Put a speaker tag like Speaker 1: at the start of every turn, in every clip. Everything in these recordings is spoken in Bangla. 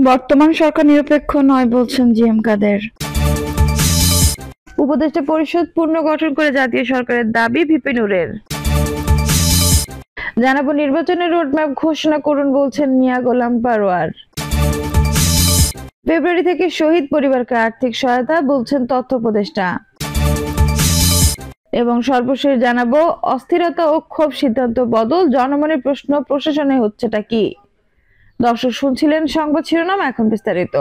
Speaker 1: বর্তমান সরকার নিরপেক্ষ নয় বলছেন জি.এম কাদের। উপদেষ্টা পরিষদ পুনর্গঠন করে জাতীয় সরকারের দাবি ভিপি নূরের। জানাবো নির্বাচনের রোডম্যাপ ঘোষণা করুন বলছেন মিয়া গোলাম পারোয়ার। ফেব্রুয়ারি থেকে শহীদ পরিবারকে আর্থিক সহায়তা বলছেন তথ্য উপদেষ্টা। এবং সর্বশেষ জানাবো অস্থিরতা ও ক্ষোভ সিদ্ধান্ত বদল, জনমনের প্রশ্ন প্রশাসনে হচ্ছেটা কি। দর্শক শুনছিলেন সংবাদ শিরোনাম, এখন বিস্তারিত।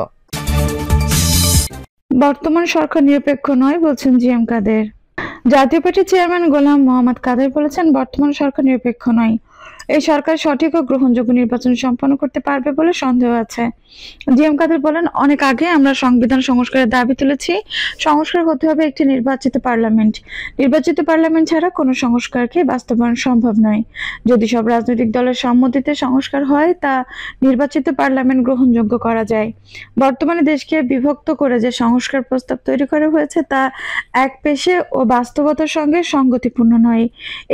Speaker 1: বর্তমান সরকার নিরপেক্ষ নয় বলছেন জি.এম কাদের। জাতীয় পার্টির চেয়ারম্যান গোলাম মোহাম্মদ কাদের বলেছেন, বর্তমান সরকার নিরপেক্ষ নয়। এই সরকার সঠিক ও গ্রহণযোগ্য নির্বাচন সম্পন্ন করতে পারবে বলে সন্দেহ আছে। জি.এম কাদের বলেন, অনেক আগে আমরা সংবিধান সংস্কারের দাবি তুলেছি। সংস্কার হতে হবে একটি নির্বাচিত পার্লামেন্ট। নির্বাচিত পার্লামেন্ট ছাড়া কোনো সংস্কারকে বাস্তবায়ন সম্ভব নয়। যদি সব রাজনৈতিক দলের সম্মতিতে সংস্কার হয়, তা নির্বাচিত পার্লামেন্ট গ্রহণযোগ্য করা যায়। বর্তমানে দেশকে বিভক্ত করে যে সংস্কার প্রস্তাব তৈরি করা হয়েছে, তা একপেশে ও বাস্তবতার সঙ্গে সঙ্গতিপূর্ণ নয়।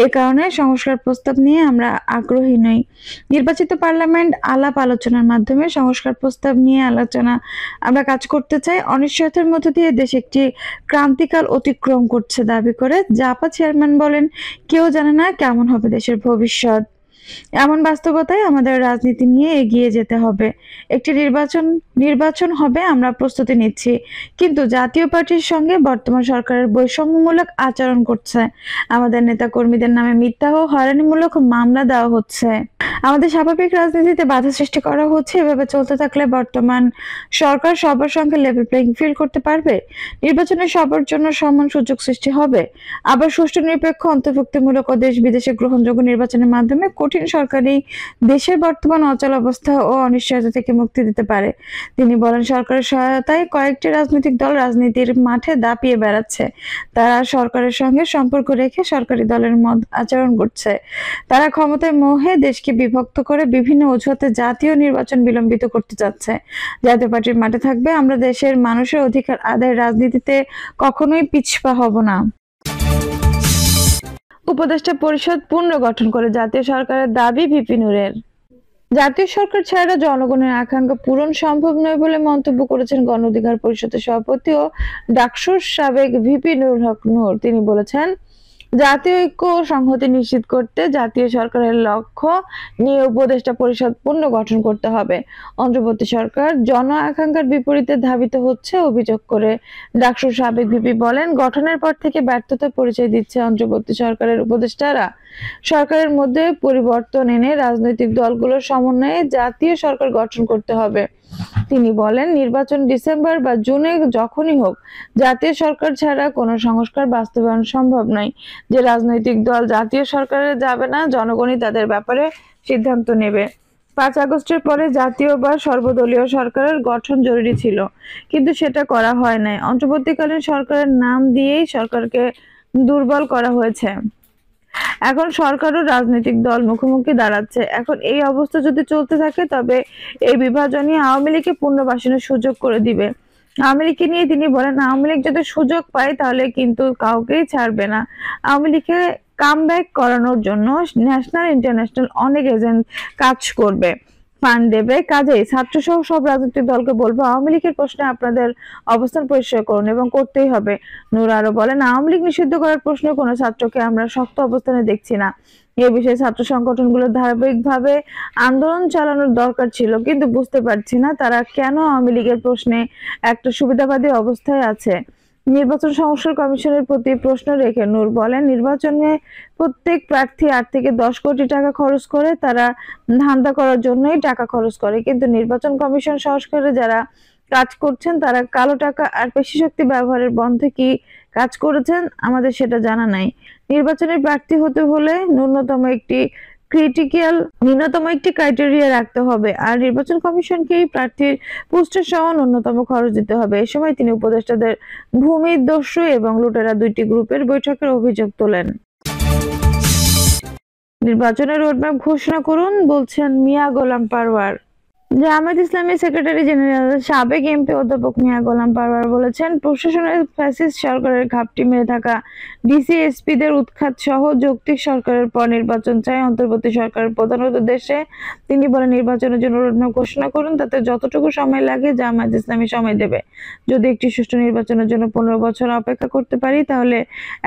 Speaker 1: এ কারণে সংস্কার প্রস্তাব নিয়ে আমরা আগ্রহী নই। নির্বাচিত পার্লামেন্ট আলাপ আলোচনার মাধ্যমে সংস্কার প্রস্তাব নিয়ে আমরা কাজ করতে চাই। অনিশ্চয়তার মধ্য দিয়ে দেশ একটি ক্রান্তিকাল অতিক্রম করছে দাবি করে জাপা চেয়ারম্যান বলেন, কেউ জানে না কেমন হবে দেশের ভবিষ্যৎ। এমন বাস্তবতায় আমাদের রাজনীতি নিয়ে এগিয়ে যেতে হবে। একটি নির্বাচন হবে, আমরা প্রস্তুতি নিচ্ছি। কিন্তু জাতীয় পার্টির সঙ্গে বর্তমান সরকারের বৈষম্যমূলক আচরণ করছে। আমাদের নেতা কর্মীদের নামে মিথ্যা ও হয়রানিমূলক মামলা দেওয়া হচ্ছে। আমাদের স্বাভাবিক রাজনীতিতে বাধা সৃষ্টি করা হচ্ছে। এভাবে চলতে থাকলে বর্তমান সরকার সবার সঙ্গে লেভেল প্লেইং ফিল্ড করতে পারবে? নির্বাচনে সবার জন্য সমান সুযোগ সৃষ্টি হবে। আবার সুষ্ঠু, নিরপেক্ষ, অন্তর্ভুক্তিমূলক ও দেশ বিদেশে গ্রহণযোগ্য নির্বাচনের মাধ্যমে কঠিন সরকারই দেশের বর্তমান অচল অবস্থা ও অনিশ্চয়তা থেকে মুক্তি দিতে পারে। তিনি বলেন, সরকারের সহায়তায় কয়েকটি রাজনৈতিক দল রাজনীতির মাঠে দাপিয়ে বেড়াচ্ছে। তারা সরকারের সঙ্গে সম্পর্ক রেখে সরকারি দলের মত আচরণ করছে। তারা ক্ষমতায় মোহে দেশকে বিভক্ত করে বিভিন্ন অজুহাতে জাতীয় নির্বাচন বিলম্বিত করতে চাচ্ছে। জাতীয় পার্টির মাঠে থাকবে, আমরা দেশের মানুষের অধিকার আদায়ের রাজনীতিতে কখনোই পিছপা হব না। উপদেষ্টা পরিষদ পুনর্গঠন করে জাতীয় সরকারের দাবি ভিপি নূরের। জাতীয় সরকার ছাড়া জনগণের আকাঙ্ক্ষা পূরণ সম্ভব নয় বলে মন্তব্য করেছেন গণ অধিকার পরিষদের সভাপতি ও ডাকসুর সাবেক ভিপি নুরুল হক নূর। তিনি বলেছেন, জাতীয় ঐক্য ও সংহতি নিশ্চিত করতে জাতীয় সরকারের লক্ষ্য নিয়ে উপদেষ্টা পরিষদ পুনর্গঠন করতে হবে। অন্তর্বর্তী সরকার জন আকাঙ্ক্ষার বিপরীতে ধাবিত হচ্ছে অভিযোগ করে ডাকসুর সাবেক ভিপি বলেন, গঠনের পর থেকে ব্যর্থতার পরিচয় দিচ্ছে অন্তর্বর্তী সরকারের উপদেষ্টারা। সরকারের মধ্যে পরিবর্তন এনে রাজনৈতিক দলগুলোর সমন্বয়ে জাতীয় সরকার গঠন করতে হবে। তিনি বলেন, নির্বাচন ডিসেম্বর বা জুনে যখনই হোক, জাতীয় সরকার ছাড়া কোনো সংস্কার বাস্তবায়ন সম্ভব নয়। যে রাজনৈতিক দল জাতীয় সরকারে যাবে না, জনগণই তাদের ব্যাপারে সিদ্ধান্ত নেবে। 5 আগস্টের পরে জাতীয় বা সর্বদলীয় সরকারের গঠন জরুরি ছিল, কিন্তু সেটা করা হয় নাই। অন্তর্বর্তীকালীন সরকারের নাম দিয়েই সরকারকে দুর্বল করা হয়েছে। এখন সরকারও রাজনৈতিক দল মুখোমুখি দাঁড়াচ্ছে। এখন এই অবস্থা যদি চলতে থাকে, তবে এই বিভাজনই আওয়ামী লীগকে পুনর্বাসনের সুযোগ করে দিবে। আওয়ামী লীগকে নিয়ে তিনি বলেন, আওয়ামী লীগ যদি সুযোগ পায় তাহলে কিন্তু কাউকেই ছাড়বে না। আওয়ামী লীগকে কামব্যাক করানোর জন্য ন্যাশনাল ইন্টারন্যাশনাল অনেক এজেন্ট কাজ করবে, ফান্ড দেবে। কাজেই ছাত্র সহ সব রাজনৈতিক দলকে বলবো, আওয়ামী লীগের প্রশ্নে আপনাদের অবস্থান পরিষ্কার করুন এবং করতেই হবে। নূর আরো বলেন, আওয়ামী লীগ নিষিদ্ধ করার প্রশ্নে কোনো ছাত্রকে আমরা শক্ত অবস্থানে দেখছি না। এই বিষয়ে ছাত্র সংগঠনগুলোর ধারাবাহিকভাবে আন্দোলন চালানোর দরকার ছিল, কিন্তু বুঝতে পারছি না তারা কেন আওয়ামী লীগের প্রশ্নে একটা সুবিধাবাদী অবস্থায় আছে। নির্বাচন সংস্কার কমিশনের প্রতি প্রশ্ন রেখে নূর বলেন, নির্বাচনে প্রত্যেক প্রার্থী 8 থেকে 10 কোটি টাকা খরচ করে। তারা ধান্দা করার জন্যই টাকা খরচ করে, কিন্তু নির্বাচন কমিশন সংস্কারে যারা কাজ করছেন তারা কালো টাকা আর পেশি শক্তি ব্যবহারের বন্ধে কি কাজ করেছেন আমাদের সেটা জানা নাই। নির্বাচনে প্রার্থী হতে হলে ন্যূনতম একটি ক্রাইটেরিয়া রাখতে হবে, আর নির্বাচন কমিশনকেই প্রার্থীর পোস্টার সহ ন্যূনতম খরচ দিতে হবে। এ সময় তিনি উপদেষ্টাদের ভূমিদস্যু এবং লুটেরা 2টি গ্রুপের বৈঠকের অভিযোগ তোলেন। নির্বাচনের রোডম্যাপ ঘোষণা করুন বলছেন মিয়া গোলাম পারোয়ার। জামায়াত ইসলামী সেক্রেটারি জেনারেল সাবেক এমপি অধ্যাপক মিয়া গোলাম পারওয়ার বলেছেন, প্রশাসনের ফ্যাসিস্ট সরকারের ঘাপটি মেরে থাকা ডিসি-এসপিদের উৎখাত সহ যৌক্তিক সরকারের পর নির্বাচন চাই অন্তর্বর্তী সরকারের প্রধান উদ্দেশ্যে। তিনি বলেন, নির্বাচনের জন্য রোডম্যাপ ঘোষণা করুন, তাতে যতটুকু সময় লাগে জামায়াত ইসলামী সময় দেবে। যদি একটি সুষ্ঠু নির্বাচনের জন্য 15 বছর অপেক্ষা করতে পারি, তাহলে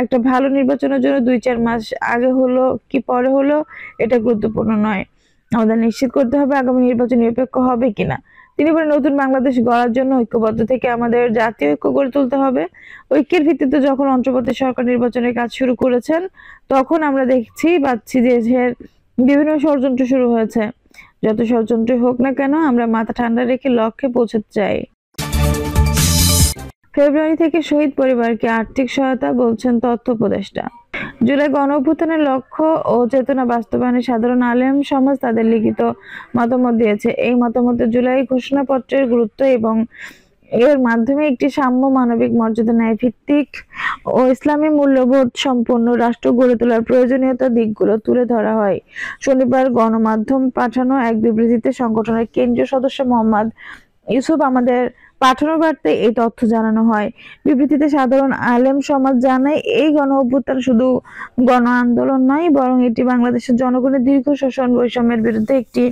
Speaker 1: একটা ভালো নির্বাচনের জন্য 2-4 মাস আগে হলো কি পরে হলো এটা গুরুত্বপূর্ণ নয়। আমাদের নিশ্চিত করতে হবে আগামী নির্বাচন নিরপেক্ষ হবে কিনা। তিনি বলেন, নতুন বাংলাদেশ গড়ার জন্য ঐক্যবদ্ধ থেকে আমাদের জাতীয় ঐক্য গড়ে তুলতে হবে। ঐক্যের ভিত্তিতে যখন অন্তর্বর্তী সরকার নির্বাচনের কাজ শুরু করেছেন, তখন আমরা পাচ্ছি যে বিভিন্ন ষড়যন্ত্র শুরু হয়েছে। যত ষড়যন্ত্র হোক না কেন, আমরা মাথা ঠান্ডা রেখে লক্ষ্যে পৌঁছতে চাই। ফেব্রুয়ারি থেকে শহীদ পরিবারকে আর্থিক সহায়তা, বলছেন তথ্য উপদেষ্টা। জুলাই গণঅভ্যুত্থানের লক্ষ্য ও চেতনা বাস্তবায়নে সাধারণ আলেম সমাজ তাদের লিখিত মতামত দিয়েছে। এই মতামতে জুলাই ঘোষণাপত্রের গুরুত্ব এবং এর মাধ্যমে একটি সাম্য, মানবিক মর্যাদা, ন্যায়ভিত্তিক ও ইসলামী মূল্যবোধ সম্পন্ন রাষ্ট্র গড়ে তোলার প্রয়োজনীয়তা দিকগুলো তুলে ধরা হয়। শনিবার গণমাধ্যম পাঠানো এক বিবৃতিতে সংগঠনের কেন্দ্রীয় সদস্য মোহাম্মদ ইউসুফ আমাদের পাঠানো বার্তায় এই তথ্য জানানো হয়। বিবৃতিতে সাধারণ আলেম সমাজ জানায়, এই গণ-অভ্যুত্থান শুধু গণ আন্দোলন নয়, বরং এটি বাংলাদেশের জনগণের দীর্ঘ শোষণ বৈষম্যের বিরুদ্ধে একটি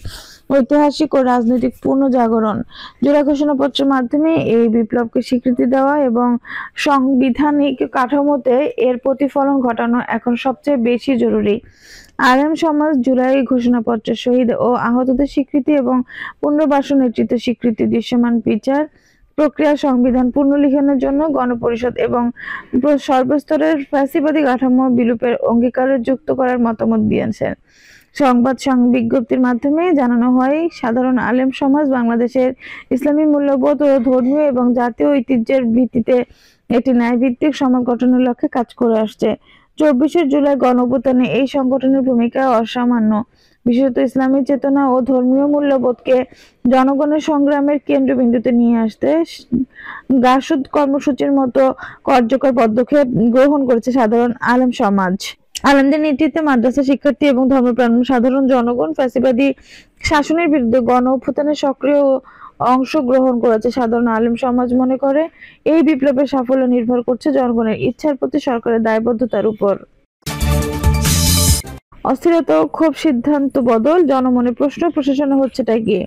Speaker 1: ঐতিহাসিক ও রাজনৈতিক পুনর্জাগরণ। জুলাই ঘোষণাপত্রের মাধ্যমে এই বিপ্লবকে স্বীকৃতি দেওয়া এবং সাংবিধানিক কাঠামোতে এর প্রতিফলন ঘটানো এখন সবচেয়ে বেশি জরুরি। আলেম সমাজ জুলাই ঘোষণাপত্রের শহীদ ও আহতদের স্বীকৃতি এবং পুনর্বাসন নেতৃত্ব স্বীকৃতি, দৃশ্যমান বিচার প্রক্রিয়া, সংবিধান পুনর্লিখনের জন্য গণপরিষদ এবং সর্বস্তরের ফ্যাসিবাদী কাঠামো বিলোপের অঙ্গীকারে যুক্ত করার মতামত দিয়েছেন। সংবাদ বিজ্ঞপ্তির মাধ্যমে জানানো হয়, সাধারণ আলেম সমাজ বাংলাদেশের ইসলামী মূল্যবোধ ও ধর্মীয় এবং জাতীয় ঐতিহ্যের ভিত্তিতে একটি ন্যায়ভিত্তিক সমাজ গঠনের লক্ষ্যে কাজ করে আসছে। 24শে জুলাই গণঅভ্যুত্থানে এই সংগঠনের ভূমিকা অসামান্য। বিশেষত ইসলামী চেতনা ও ধর্মীয় মূল্যবোধকে জনগণের সংগ্রামের কেন্দ্রবিন্দুতে নিয়ে আসতে গাসুদ কর্মসূচির মতো কার্যকর পদক্ষেপ গ্রহণ করেছে সাধারণ আলেম সমাজ। আলেমদের নেতৃত্বে মাদ্রাসা শিক্ষার্থী এবং ধর্মপ্রাণ সাধারণ জনগণ ফ্যাসিবাদী শাসনের বিরুদ্ধে গণ-অভ্যুত্থানে সক্রিয় অংশগ্রহণ করেছে। সাধারণ আলেম সমাজ মনে করে, এই বিপ্লবের সাফল্য নির্ভর করছে জনগণের ইচ্ছার প্রতি সরকারের দায়বদ্ধতার উপর। অস্থিরতা ও ক্ষোভ, সিদ্ধান্ত বদল, জনমনে প্রশ্ন, প্রশাসনে হচ্ছেটা কি?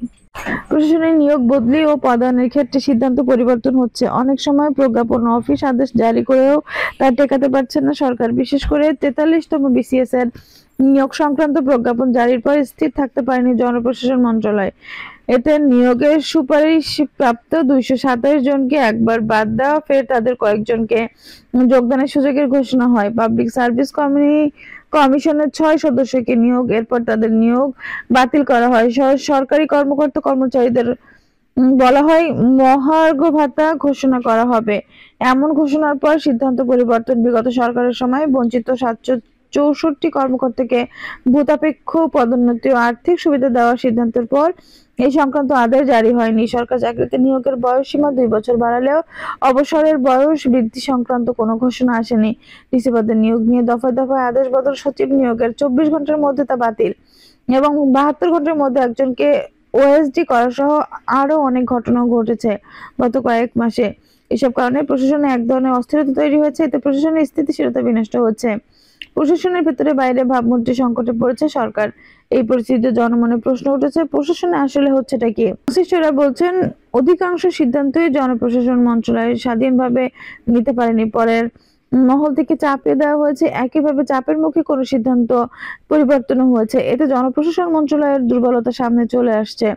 Speaker 1: প্রশাসনের নিয়োগ, বদলি ও পদায়নের ক্ষেত্রে সিদ্ধান্ত পরিবর্তন হচ্ছে। অনেক সময় প্রজ্ঞাপন অফিস আদেশ জারি করেও তা টেকাতে পারছে না সরকার। বিশেষ করে 43তম বিসিএস এর নিয়োগ সংক্রান্ত প্রজ্ঞাপন জারির পর স্থির থাকতে পারেনি জনপ্রশাসন মন্ত্রণালয়। এতে নিয়োগের সুপারিশ প্রাপ্ত 227 জনকে একবার বাদ দেওয়া, ফের তাদের কয়েকজনকে যোগদানের সুযোগের ঘোষণা হয়। পাবলিক সার্ভিস কমিশনের 6 সদস্যকে নিয়োগ, এরপর তাদের নিয়োগ বাতিল করা হয়। সরকারি কর্মকর্তা কর্মচারীদের বলা হয় মহার্ঘ ভাতা ঘোষণা করা হবে। এমন ঘোষণার পর সিদ্ধান্ত পরিবর্তন। বিগত সরকারের সময় বঞ্চিত 764 কর্মকর্তাকে ভূতাপেক্ষ পদোন্নতি ও আর্থিক সুবিধা দেওয়ার সিদ্ধান্তের পর এই সংক্রান্ত আদেশ জারি হয়নি। সরকার চাকরিতে নিয়োগের বয়সসীমা 2 বছর বাড়ালেও অবসরের বয়স বৃদ্ধি সংক্রান্ত কোনো ঘোষণা আসেনি। ডিসি পদের নিয়োগ নিয়ে দফায় দফায় আদেশ বদল, সচিব নিয়োগের 24 ঘন্টার মধ্যে তা বাতিল এবং 72 ঘন্টার মধ্যে একজনকে ওএসডি করা সহ আরো অনেক ঘটনা ঘটেছে গত কয়েক মাসে। এসব কারণে প্রশাসনে এক ধরনের অস্থিরতা তৈরি হয়েছে, এতে প্রশাসনের স্থিতিশীলতা বিনষ্ট হচ্ছে। প্রশাসনের ভেতরে বাইরে ভাবমূর্তি সংকটে পড়েছে সরকার। এই পরিস্থিতিতে জনমনে প্রশ্ন উঠেছে, প্রশাসনে আসলে হচ্ছেটা কি? সংশ্লিষ্টরা বলছেন, অধিকাংশ সিদ্ধান্তই জনপ্রশাসন মন্ত্রণালয় স্বাধীনভাবে নিতে পারেনি, পরের মহল থেকে চাপিয়ে দেওয়া হয়েছে। একইভাবে চাপের মুখে কোনো সিদ্ধান্ত পরিবর্তনও হয়েছে। এতে জনপ্রশাসন মন্ত্রণালয়ের দুর্বলতা সামনে চলে আসছে।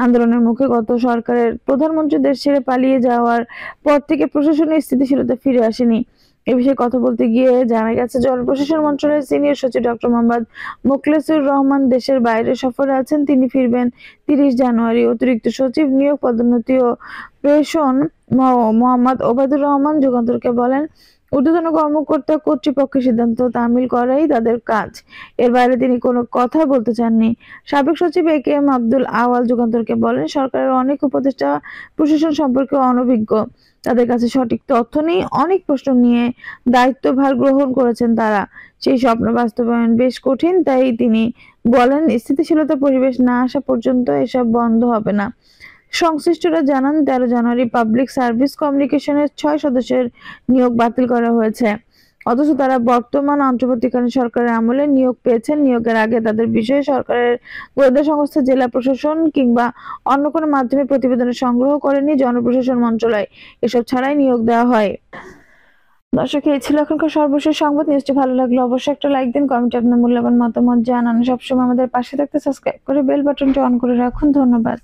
Speaker 1: আন্দোলনের মুখে গত সরকারের প্রধানমন্ত্রী দেশ ছেড়ে পালিয়ে যাওয়ার পর থেকে প্রশাসনের স্থিতিশীলতা ফিরে আসেনি। এ বিষয়ে কথা বলতে গিয়ে জানা গেছে, জনপ্রশাসন মন্ত্রণালয়ের সিনিয়র সচিব ডক্টর মোহাম্মদ মোখলেসুর রহমান দেশের বাইরে সফরে আছেন। তিনি ফিরবেন 30 জানুয়ারি। অতিরিক্ত সচিব নিয়োগ, পদোন্নতি ও প্রেষণ মোহাম্মদ ওবায়দুর রহমান যুগান্তরকে বলেন, ঊর্ধ্বতন কর্মকর্তা কর্তৃপক্ষের সিদ্ধান্ত তামিল করাই তাদের কাজ। এর বাইরে তিনি কোনো কথা বলতে চাননি। সাবেক সচিব এ.কে.এম. আব্দুল আওয়াল যুগান্তরকে বলেন, সরকারের অনেক উপদেষ্টা প্রশাসন সম্পর্কে অনভিজ্ঞ। তাদের কাছে সঠিক তথ্য নেই। অনেক প্রশ্ন নিয়ে দায়িত্বভার গ্রহণ করেছেন তারা। সেই স্বপ্ন বাস্তবায়ন বেশ কঠিন। তাই তিনি বলেন, স্থিতিশীলতা পরিবেশ না আসা পর্যন্ত এসব বন্ধ হবে না। সংশ্লিষ্টরা জানান, 13 জানুয়ারি পাবলিক সার্ভিস কমিউনিকেশনের 6 সদস্যের নিয়োগ বাতিল করা হয়েছে। অথচ তারা বর্তমান অন্তর্বর্তীকালীন সরকারের আমলে নিয়োগ পেয়েছেন। নিয়োগের আগে তাদের বিষয়ে সরকারের গোয়েন্দা সংস্থা, জেলা প্রশাসন কিংবা অন্য কোনো মাধ্যমে প্রতিবেদন সংগ্রহ করেনি জনপ্রশাসন মন্ত্রণালয়। এসব ছাড়াই নিয়োগ দেওয়া হয়। দর্শক, এই ছিল এখনকার সর্বশেষ সংবাদ। নিউজটি ভালো লাগলে অবশ্যই একটা লাইক দিন, কমেন্টে আপনার মূল্যবান মতামত জানান। সবসময় আমাদের পাশে থাকতে সাবস্ক্রাইব করে বেল বাটনটি অন করে রাখুন। ধন্যবাদ।